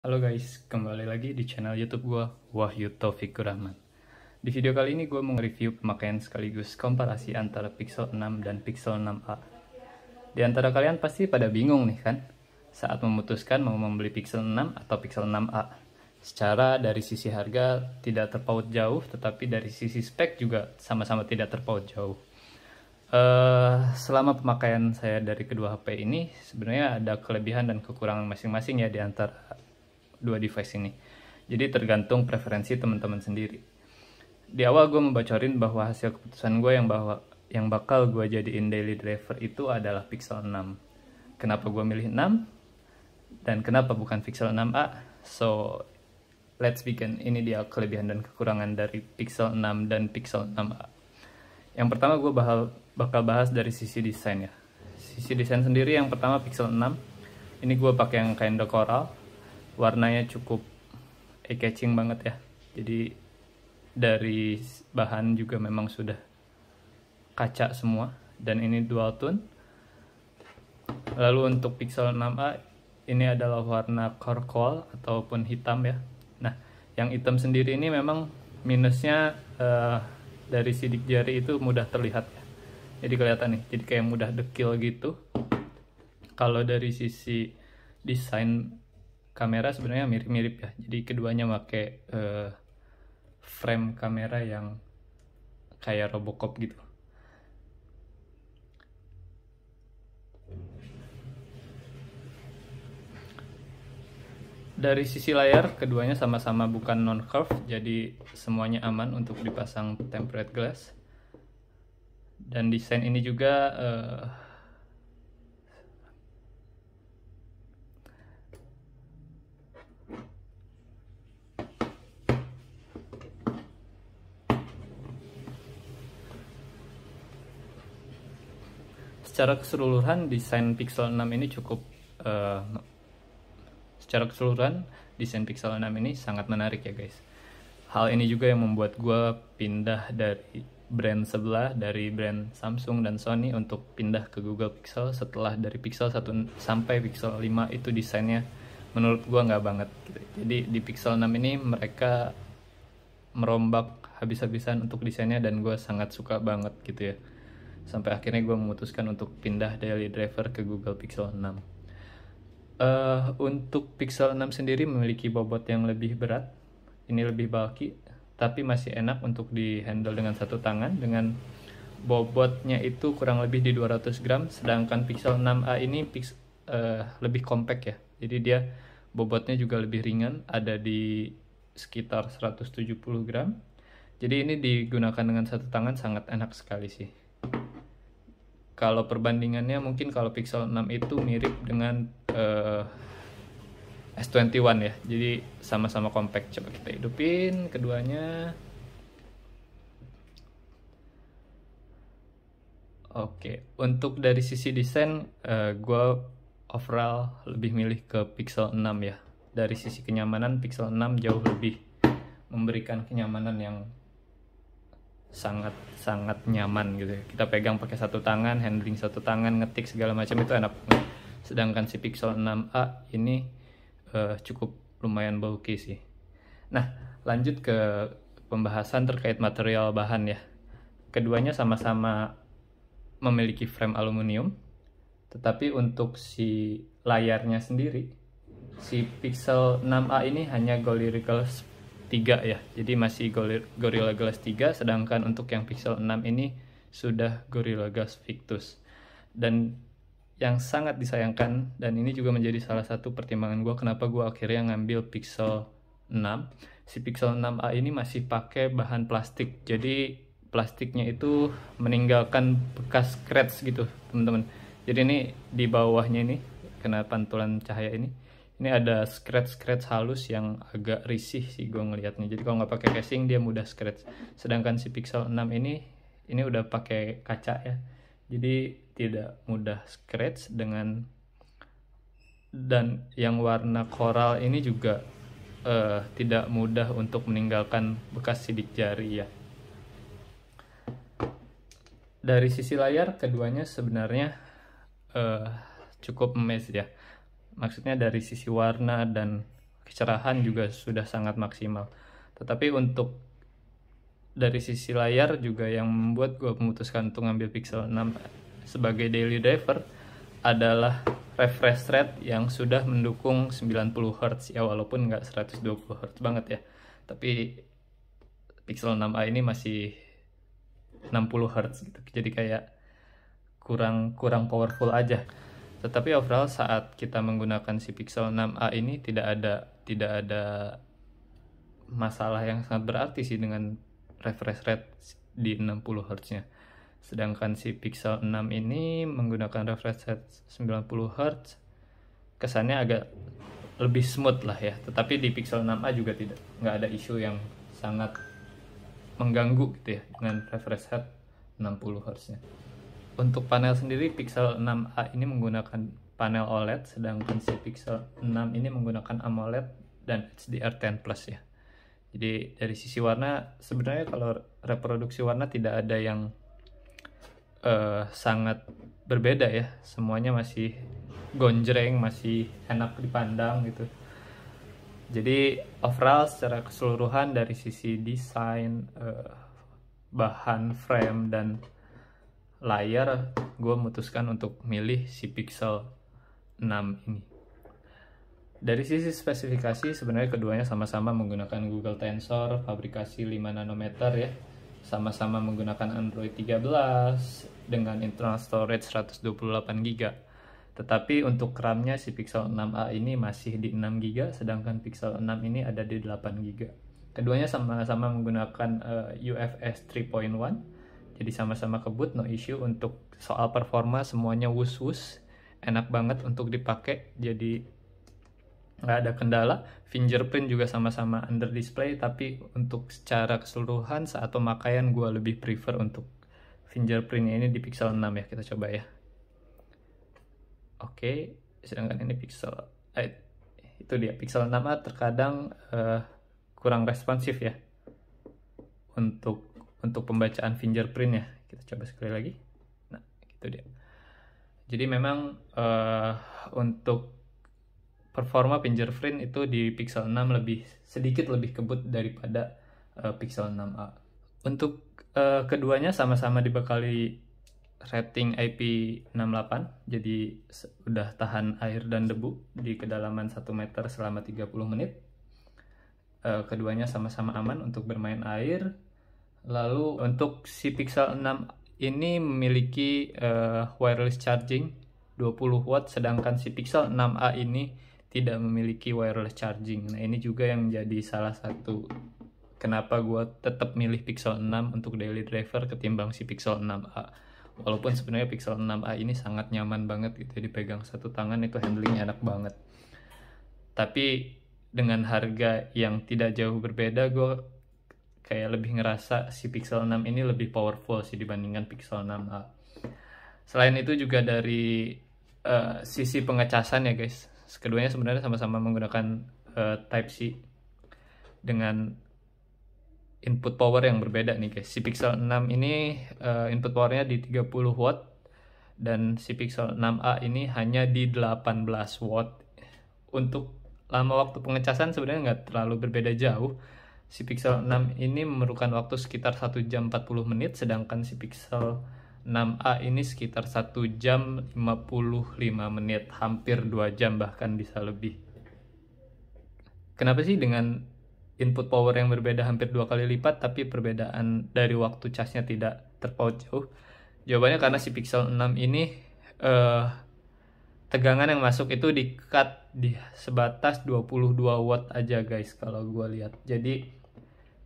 Halo guys, kembali lagi di channel YouTube gue, Wahyu Taufikur Rahman. Di video kali ini gue mau nge-review pemakaian sekaligus komparasi antara Pixel 6 dan Pixel 6a. Di antara kalian pasti pada bingung nih kan, saat memutuskan mau membeli Pixel 6 atau Pixel 6a. Secara dari sisi harga tidak terpaut jauh, tetapi dari sisi spek juga sama-sama tidak terpaut jauh. Selama pemakaian saya dari kedua HP ini, sebenarnya ada kelebihan dan kekurangan masing-masing ya di antara dua device ini. Jadi tergantung preferensi teman-teman sendiri. Di awal gue membocorin bahwa hasil keputusan gue yang bakal gue jadiin daily driver itu adalah Pixel 6. Kenapa gue milih 6 dan kenapa bukan Pixel 6a? So let's begin. Ini dia kelebihan dan kekurangan dari Pixel 6 dan Pixel 6a. Yang pertama gue bakal bahas dari sisi desain ya. Sisi desain sendiri yang pertama Pixel 6. Ini gue pakai yang kinda coral. Warnanya cukup eye-catching banget ya. Jadi dari bahan juga memang sudah kaca semua. Dan ini dual tone. Lalu untuk Pixel 6a ini adalah warna charcoal ataupun hitam ya. Nah, yang hitam sendiri ini memang minusnya dari sidik jari itu mudah terlihat ya. Jadi kelihatan nih, jadi kayak mudah dekil gitu. Kalau dari sisi desain kamera sebenarnya mirip-mirip ya. Jadi keduanya pakai frame kamera yang kayak Robocop gitu. Dari sisi layar, keduanya sama-sama bukan non-curve, jadi semuanya aman untuk dipasang tempered glass. Dan desain ini juga secara keseluruhan desain Pixel 6 ini cukup secara keseluruhan desain Pixel 6 ini sangat menarik ya guys. Hal ini juga yang membuat gue pindah dari brand sebelah, dari brand Samsung dan Sony untuk pindah ke Google Pixel setelah dari Pixel 1 sampai Pixel 5 itu desainnya menurut gue nggak banget gitu. Jadi di Pixel 6 ini mereka merombak habis-habisan untuk desainnya dan gue sangat suka banget gitu ya. Sampai akhirnya gue memutuskan untuk pindah daily driver ke Google Pixel 6. Untuk Pixel 6 sendiri memiliki bobot yang lebih berat. Ini lebih bulky, tapi masih enak untuk di-handle dengan satu tangan. Dengan bobotnya itu kurang lebih di 200 gram, sedangkan Pixel 6a ini lebih compact ya. Jadi dia bobotnya juga lebih ringan, ada di sekitar 170 gram. Jadi ini digunakan dengan satu tangan sangat enak sekali sih. Kalau perbandingannya mungkin kalau Pixel 6 itu mirip dengan S21 ya. Jadi sama-sama compact. Coba kita hidupin keduanya. Oke, untuk dari sisi desain gue overall lebih milih ke Pixel 6 ya. Dari sisi kenyamanan Pixel 6 jauh lebih memberikan kenyamanan yang sangat nyaman gitu ya. Kita pegang pakai satu tangan, handling satu tangan, ngetik segala macam itu enak banget. Sedangkan si Pixel 6a ini cukup lumayan bulky sih. Nah, lanjut ke pembahasan terkait material bahan ya. Keduanya sama-sama memiliki frame aluminium, tetapi untuk si layarnya sendiri, si Pixel 6a ini hanya Gorilla Glass 3 ya. Jadi masih Gorilla Glass 3, sedangkan untuk yang Pixel 6 ini sudah Gorilla Glass Victus. Dan yang sangat disayangkan, dan ini juga menjadi salah satu pertimbangan gue kenapa gue akhirnya ngambil Pixel 6. Si Pixel 6a ini masih pakai bahan plastik. Jadi plastiknya itu meninggalkan bekas scratch gitu, teman-teman. Jadi ini di bawahnya ini kena pantulan cahaya ini ada scratch halus yang agak risih sih gue ngelihatnya. Jadi kalau nggak pakai casing dia mudah scratch. Sedangkan si Pixel 6 ini udah pakai kaca ya. Jadi tidak mudah scratch dan yang warna coral ini juga tidak mudah untuk meninggalkan bekas sidik jari ya. Dari sisi layar keduanya sebenarnya cukup match ya. Maksudnya dari sisi warna dan kecerahan juga sudah sangat maksimal. Tetapi untuk dari sisi layar juga yang membuat gue memutuskan untuk ngambil Pixel 6 sebagai daily driver adalah refresh rate yang sudah mendukung 90 Hz ya, walaupun nggak 120 Hz banget ya. Tapi Pixel 6a ini masih 60 Hz gitu. Jadi kayak kurang powerful aja. Tetapi overall saat kita menggunakan si Pixel 6a ini tidak ada masalah yang sangat berarti sih dengan refresh rate di 60 Hz-nya. Sedangkan si Pixel 6 ini menggunakan refresh rate 90 Hz, kesannya agak lebih smooth lah ya. Tetapi di Pixel 6a juga nggak ada isu yang sangat mengganggu gitu ya dengan refresh rate 60 Hz-nya. Untuk panel sendiri, Pixel 6a ini menggunakan panel OLED, sedangkan si Pixel 6 ini menggunakan AMOLED dan HDR10 Plus ya. Jadi dari sisi warna, sebenarnya kalau reproduksi warna tidak ada yang sangat berbeda ya. Semuanya masih gonjreng, masih enak dipandang gitu. Jadi overall secara keseluruhan dari sisi desain, bahan, frame, dan layar, gue memutuskan untuk milih si Pixel 6 ini. Dari sisi spesifikasi, sebenarnya keduanya sama-sama menggunakan Google Tensor, fabrikasi 5 nanometer ya. Sama-sama menggunakan Android 13 dengan internal storage 128 GB. Tetapi untuk RAM-nya si Pixel 6a ini masih di 6 GB, sedangkan Pixel 6 ini ada di 8 GB. Keduanya sama-sama menggunakan UFS 3.1. Jadi sama-sama keboot, no issue. Untuk soal performa semuanya wus-wus, enak banget untuk dipakai, jadi nggak ada kendala. Fingerprint juga sama-sama under display, tapi untuk secara keseluruhan saat pemakaian gue lebih prefer untuk fingerprintnya ini di Pixel 6 ya. Kita coba ya. Oke, sedangkan ini Pixel itu dia Pixel 6a terkadang kurang responsif ya untuk pembacaan fingerprint ya. Kita coba sekali lagi. Nah, gitu dia. Jadi memang untuk performa fingerprint itu di Pixel 6 sedikit lebih kebut daripada Pixel 6a. Untuk keduanya sama-sama dibekali rating IP68, jadi udah tahan air dan debu di kedalaman 1 meter selama 30 menit. Keduanya sama-sama aman untuk bermain air. Lalu untuk si Pixel 6 ini memiliki wireless charging 20 watt, sedangkan si Pixel 6a ini tidak memiliki wireless charging. Nah, ini juga yang menjadi salah satu kenapa gue tetap milih Pixel 6 untuk daily driver ketimbang si Pixel 6a. Walaupun sebenarnya Pixel 6a ini sangat nyaman banget gitu, dipegang satu tangan itu handlingnya enak banget. Tapi dengan harga yang tidak jauh berbeda, gue kayak lebih ngerasa si Pixel 6 ini lebih powerful sih dibandingkan Pixel 6a. Selain itu juga dari sisi pengecasan ya guys, keduanya sebenarnya sama-sama menggunakan Type-C dengan input power yang berbeda nih guys. Si Pixel 6 ini input powernya di 30 watt dan si Pixel 6a ini hanya di 18 watt. Untuk lama waktu pengecasan sebenarnya nggak terlalu berbeda jauh. Si Pixel 6 ini memerlukan waktu sekitar 1 jam 40 menit, sedangkan si Pixel 6a ini sekitar 1 jam 55 menit, hampir 2 jam bahkan bisa lebih. Kenapa sih dengan input power yang berbeda hampir 2 kali lipat tapi perbedaan dari waktu casnya tidak terpaut jauh? Jawabannya karena si Pixel 6 ini tegangan yang masuk itu di-cut di sebatas 22 watt aja guys kalau gue lihat. Jadi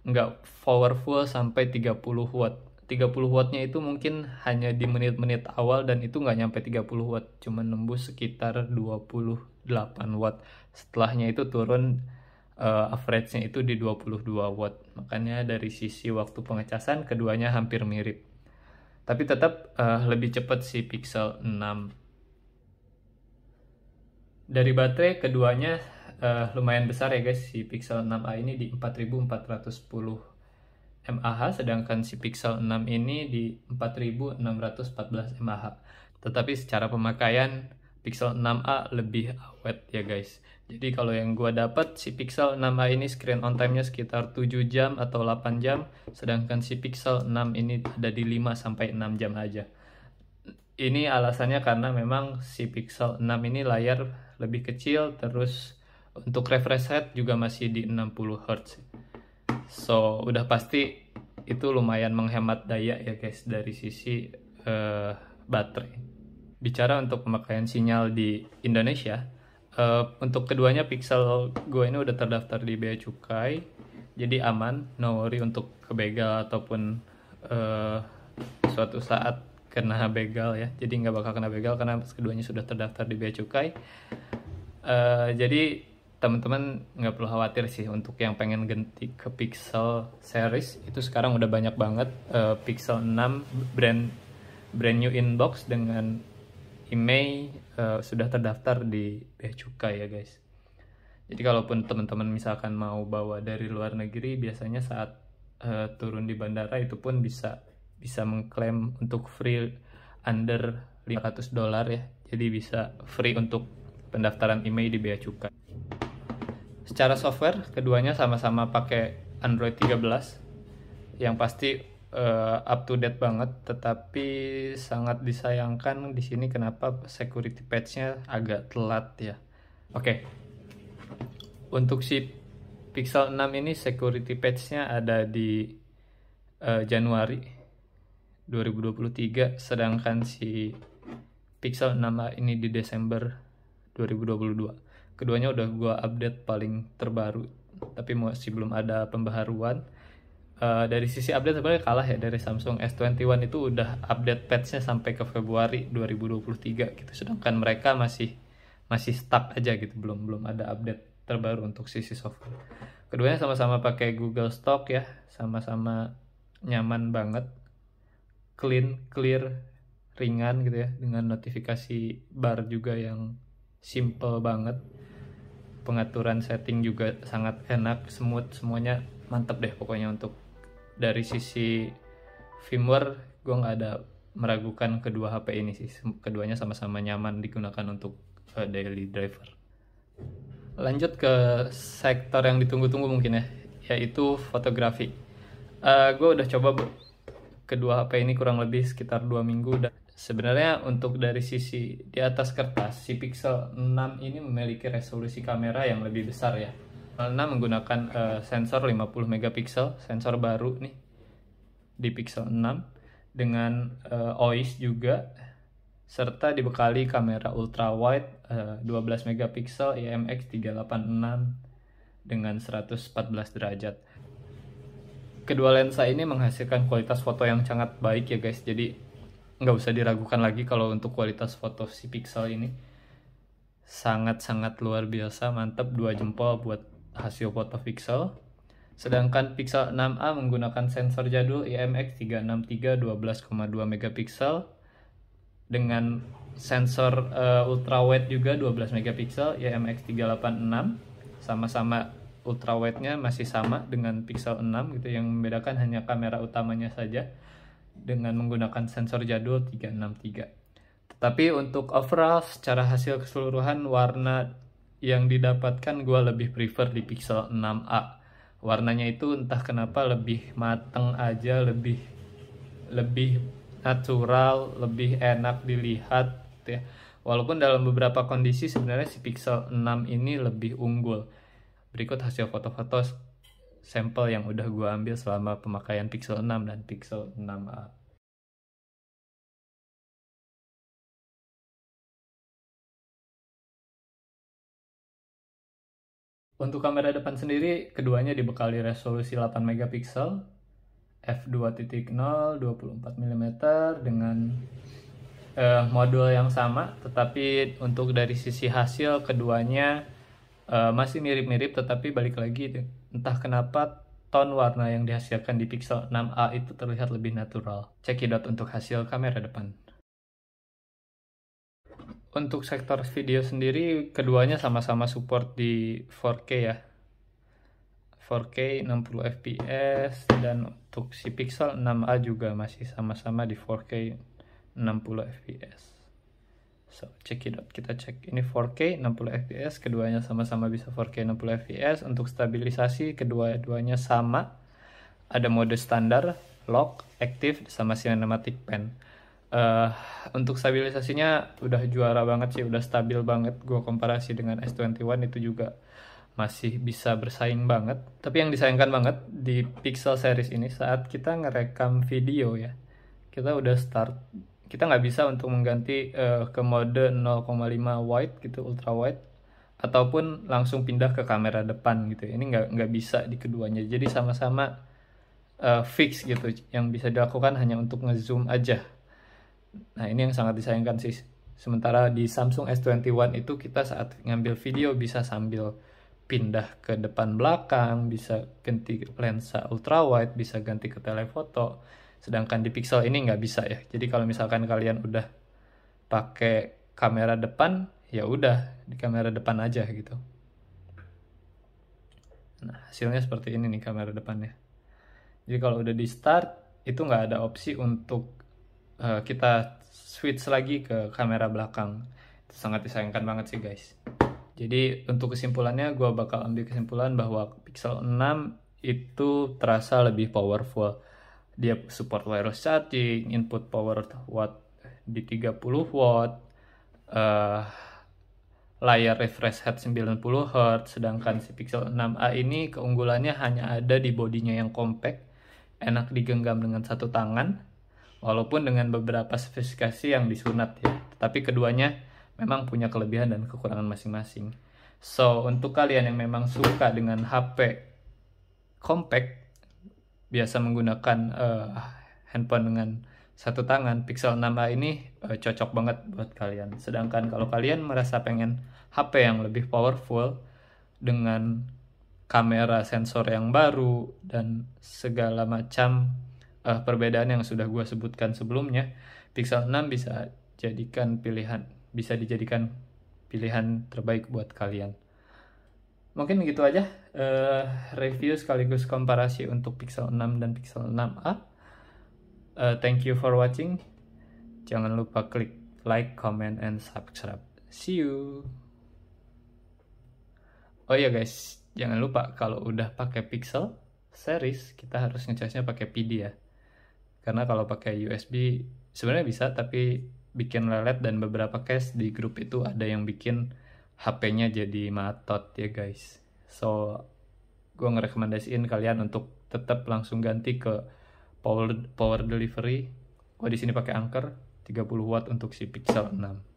nggak powerful sampai 30 watt. 30 wattnya itu mungkin hanya di menit-menit awal dan itu nggak nyampe 30 watt, cuma nembus sekitar 28 watt. Setelahnya itu turun average-nya itu di 22 watt. Makanya dari sisi waktu pengecasan keduanya hampir mirip. Tapi tetap lebih cepat si Pixel 6. Dari baterai keduanya lumayan besar ya guys. Si Pixel 6a ini di 4410 mAh, sedangkan si Pixel 6 ini di 4614 mAh. Tetapi secara pemakaian Pixel 6a lebih awet ya guys. Jadi kalau yang gua dapat si Pixel 6a ini screen on time-nya sekitar 7 jam atau 8 jam, sedangkan si Pixel 6 ini ada di 5 sampai 6 jam aja. Ini alasannya karena memang si Pixel 6 ini layar lebih kecil, terus untuk refresh rate juga masih di 60 Hz. So, udah pasti itu lumayan menghemat daya ya guys dari sisi baterai. Bicara untuk pemakaian sinyal di Indonesia, untuk keduanya Pixel gue ini udah terdaftar di Bea Cukai, jadi aman, no worry untuk kebegal ataupun suatu saat kena begal ya. Jadi nggak bakal kena begal karena keduanya sudah terdaftar di Bea Cukai. Jadi teman-teman nggak perlu khawatir sih untuk yang pengen ganti ke Pixel series. Itu sekarang udah banyak banget Pixel 6 brand new inbox dengan IMEI sudah terdaftar di Bea Cukai ya guys. Jadi kalaupun teman-teman misalkan mau bawa dari luar negeri, biasanya saat turun di bandara itu pun bisa mengklaim untuk free under $500 ya. Jadi bisa free untuk pendaftaran IMEI di Bea Cukai. Secara software, keduanya sama-sama pakai Android 13. Yang pasti up to date banget, tetapi sangat disayangkan di sini kenapa security patch-nya agak telat ya. Oke. Untuk si Pixel 6 ini security patch-nya ada di Januari 2023, sedangkan si Pixel 6a ini di Desember 2022. Keduanya udah gua update paling terbaru, tapi masih belum ada pembaharuan. Dari sisi update sebenarnya kalah ya dari Samsung S21 itu udah update patch-nya sampai ke Februari 2023 gitu, sedangkan mereka masih stuck aja gitu, belum ada update terbaru untuk sisi software. Keduanya sama-sama pakai Google Stock ya, sama-sama nyaman banget, clean, clear, ringan gitu ya, dengan notifikasi bar juga yang simple banget. Pengaturan setting juga sangat enak, smooth, semuanya mantep deh pokoknya. Untuk dari sisi firmware, gue nggak ada meragukan kedua HP ini sih. Keduanya sama-sama nyaman digunakan untuk daily driver. Lanjut ke sektor yang ditunggu-tunggu mungkin ya, yaitu fotografi. Gue udah coba kedua HP ini kurang lebih sekitar 2 minggu. Dan sebenarnya untuk dari sisi di atas kertas, si Pixel 6 ini memiliki resolusi kamera yang lebih besar ya. 6 menggunakan sensor 50 megapiksel, sensor baru nih di Pixel 6 dengan OIS juga, serta dibekali kamera ultra wide 12 megapiksel IMX386 dengan 114 derajat. Kedua lensa ini menghasilkan kualitas foto yang sangat baik ya guys, jadi nggak usah diragukan lagi kalau untuk kualitas foto si Pixel ini sangat-sangat luar biasa, mantap, 2 jempol buat hasil foto Pixel. Sedangkan Pixel 6a menggunakan sensor jadul IMX363 12,2 megapiksel dengan sensor ultra wide juga 12 megapiksel IMX386, sama-sama ultra wide-nya masih sama dengan Pixel 6 gitu, yang membedakan hanya kamera utamanya saja dengan menggunakan sensor jadul 363. Tetapi untuk overall secara hasil keseluruhan, warna yang didapatkan gue lebih prefer di Pixel 6a. Warnanya itu entah kenapa lebih mateng aja, lebih natural, lebih enak dilihat gitu ya. Walaupun dalam beberapa kondisi sebenarnya si Pixel 6 ini lebih unggul. Berikut hasil foto-foto sampel yang udah gue ambil selama pemakaian Pixel 6 dan Pixel 6a. Untuk kamera depan sendiri, keduanya dibekali resolusi 8 megapiksel, f2.0 24mm dengan modul yang sama, tetapi untuk dari sisi hasil keduanya masih mirip-mirip, tetapi balik lagi entah kenapa tone warna yang dihasilkan di Pixel 6a itu terlihat lebih natural. Cekidot untuk hasil kamera depan. Untuk sektor video sendiri, keduanya sama-sama support di 4K ya, 4K 60 fps, dan untuk si Pixel 6a juga masih sama-sama di 4K 60 fps. So check it out, kita cek ini 4K 60 fps, keduanya sama-sama bisa 4K 60 fps. Untuk stabilisasi kedua-duanya sama, ada mode standar, lock, active, sama cinematic pen. Untuk stabilisasinya udah juara banget sih, udah stabil banget. Gue komparasi dengan S21 itu juga masih bisa bersaing banget. Tapi yang disayangkan banget di Pixel series ini, saat kita ngerekam video ya, kita udah start, kita nggak bisa untuk mengganti ke mode 0,5 wide gitu, ultra wide, ataupun langsung pindah ke kamera depan gitu. Ini nggak bisa di keduanya. Jadi sama-sama fix gitu. Yang bisa dilakukan hanya untuk ngezoom aja. Nah ini yang sangat disayangkan sih. Sementara di Samsung S21 itu kita saat ngambil video bisa sambil pindah ke depan belakang, bisa ganti lensa ultrawide, bisa ganti ke telefoto. Sedangkan di Pixel ini nggak bisa ya. Jadi kalau misalkan kalian udah pakai kamera depan, ya udah di kamera depan aja gitu. Nah hasilnya seperti ini nih kamera depannya. Jadi kalau udah di start, itu nggak ada opsi untuk kita switch lagi ke kamera belakang. Itu sangat disayangkan banget sih guys. Jadi untuk kesimpulannya, gue bakal ambil kesimpulan bahwa Pixel 6 itu terasa lebih powerful. Dia support wireless charging, input power watt di 30 watt, layar refresh rate 90 Hz, sedangkan si Pixel 6a ini keunggulannya hanya ada di bodinya yang compact, enak digenggam dengan satu tangan, walaupun dengan beberapa spesifikasi yang disunat ya. Tapi keduanya memang punya kelebihan dan kekurangan masing-masing. So, untuk kalian yang memang suka dengan HP compact, biasa menggunakan handphone dengan satu tangan, Pixel 6a ini cocok banget buat kalian. Sedangkan kalau kalian merasa pengen HP yang lebih powerful dengan kamera sensor yang baru dan segala macam perbedaan yang sudah gue sebutkan sebelumnya, Pixel 6 bisa dijadikan pilihan terbaik buat kalian. Mungkin gitu aja review sekaligus komparasi untuk Pixel 6 dan Pixel 6a. Thank you for watching. Jangan lupa klik like, comment, and subscribe. See you. Oh iya guys, jangan lupa kalau udah pakai Pixel series, kita harus ngecasnya pakai PD ya. Karena kalau pakai USB sebenarnya bisa, tapi bikin lelet, dan beberapa case di grup itu ada yang bikin HP-nya jadi matot ya guys. So, gue ngerekomendasiin kalian untuk tetap langsung ganti ke power delivery. Gue di sini pakai Anker 30 watt untuk si Pixel 6.